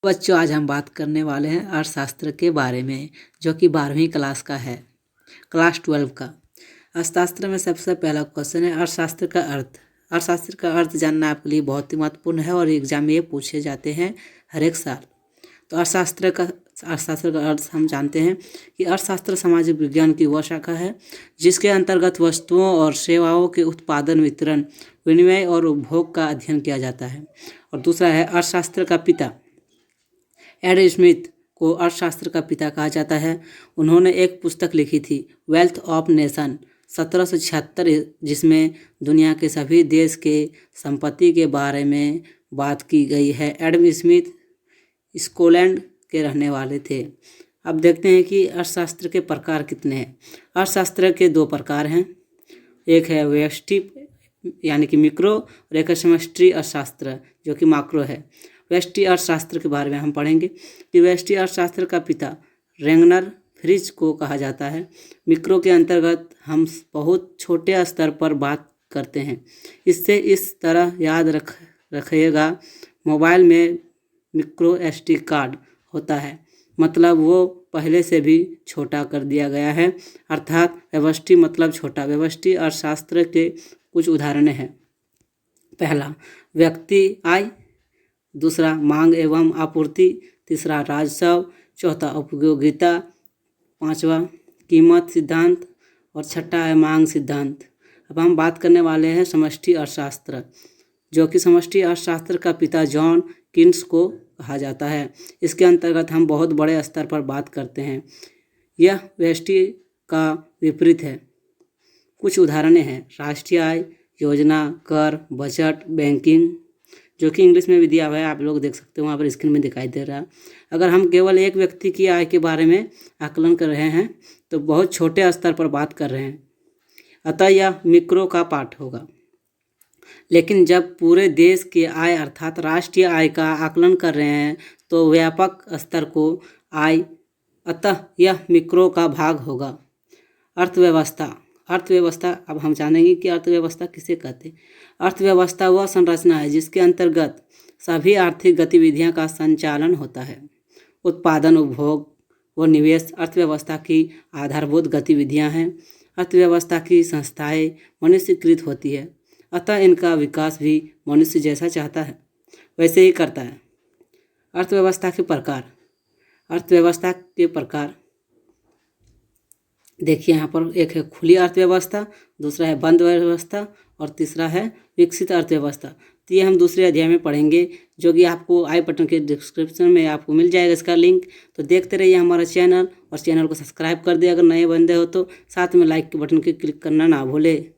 बच्चों, आज हम बात करने वाले हैं अर्थशास्त्र के बारे में, जो कि 12वीं क्लास का है, क्लास 12 का। अर्थशास्त्र में सबसे पहला क्वेश्चन है अर्थशास्त्र का अर्थ। अर्थशास्त्र का अर्थ जानना आपके लिए बहुत ही महत्वपूर्ण है और एग्जाम में ये पूछे जाते हैं हर एक साल। तो अर्थशास्त्र का अर्थ हम जानते हैं कि अर्थशास्त्र सामाजिक विज्ञान की वह शाखा है जिसके अंतर्गत वस्तुओं और सेवाओं के उत्पादन, वितरण, विनिमय और उपभोग का अध्ययन किया जाता है। और दूसरा है अर्थशास्त्र का पिता। एडम स्मिथ को अर्थशास्त्र का पिता कहा जाता है। उन्होंने एक पुस्तक लिखी थी, वेल्थ ऑफ नेशन, 1776, जिसमें दुनिया के सभी देश के संपत्ति के बारे में बात की गई है। एडम स्मिथ स्कॉटलैंड के रहने वाले थे। अब देखते हैं कि अर्थशास्त्र के प्रकार कितने हैं। अर्थशास्त्र के 2 प्रकार हैं, एक है व्यष्टि यानी कि मिक्रो, और एक है समष्टि अर्थशास्त्र जो कि माक्रो है। व्यष्टि अर्थशास्त्र के बारे में हम पढ़ेंगे कि व्यष्टि अर्थशास्त्र का पिता रेगनर फ्रिज को कहा जाता है। मिक्रो के अंतर्गत हम बहुत छोटे स्तर पर बात करते हैं। इससे इस तरह याद रखिएगा, मोबाइल में मिक्रो एसडी कार्ड होता है, मतलब वो पहले से भी छोटा कर दिया गया है, अर्थात व्यष्टि मतलब छोटा। व्यष्टि अर्थशास्त्र के कुछ उदाहरण हैं। पहला, व्यक्ति आय। दूसरा, मांग एवं आपूर्ति। तीसरा, राजस्व। चौथा, उपयोगिता। पांचवा, कीमत सिद्धांत। और छठा है मांग सिद्धांत। अब हम बात करने वाले हैं समष्टि अर्थशास्त्र, जो कि समष्टि अर्थशास्त्र का पिता जॉन किन्स को कहा जाता है। इसके अंतर्गत हम बहुत बड़े स्तर पर बात करते हैं। यह व्यष्टि का विपरीत है। कुछ उदाहरणें हैं, राष्ट्रीय आय योजना, कर, बजट, बैंकिंग, जो कि इंग्लिश में भी दिया हुआ है, आप लोग देख सकते हो, वहाँ पर स्क्रीन में दिखाई दे रहा है। अगर हम केवल एक व्यक्ति की आय के बारे में आकलन कर रहे हैं तो बहुत छोटे स्तर पर बात कर रहे हैं, अतः यह मिक्रो का पार्ट होगा। लेकिन जब पूरे देश की आय अर्थात राष्ट्रीय आय का आकलन कर रहे हैं तो व्यापक स्तर को आय, अतः यह मिक्रो का भाग होगा। अर्थव्यवस्था, अब हम जानेंगे कि अर्थव्यवस्था किसे कहते हैं। अर्थव्यवस्था वह संरचना है जिसके अंतर्गत सभी आर्थिक गतिविधियों का संचालन होता है। उत्पादन, उपभोग व निवेश अर्थव्यवस्था की आधारभूत गतिविधियां हैं। अर्थव्यवस्था की संस्थाएं मनुष्यकृत होती है, अतः इनका विकास भी मनुष्य जैसा चाहता है वैसे ही करता है। अर्थव्यवस्था के प्रकार देखिए, यहाँ पर एक है खुली अर्थव्यवस्था, दूसरा है बंद अर्थव्यवस्था और तीसरा है विकसित अर्थव्यवस्था। तो ये हम दूसरे अध्याय में पढ़ेंगे, जो कि आपको आई बटन के डिस्क्रिप्शन में आपको मिल जाएगा इसका लिंक। तो देखते रहिए हमारा चैनल और चैनल को सब्सक्राइब कर दे अगर नए बंदे हो तो, साथ में लाइक के बटन के क्लिक करना ना भूले।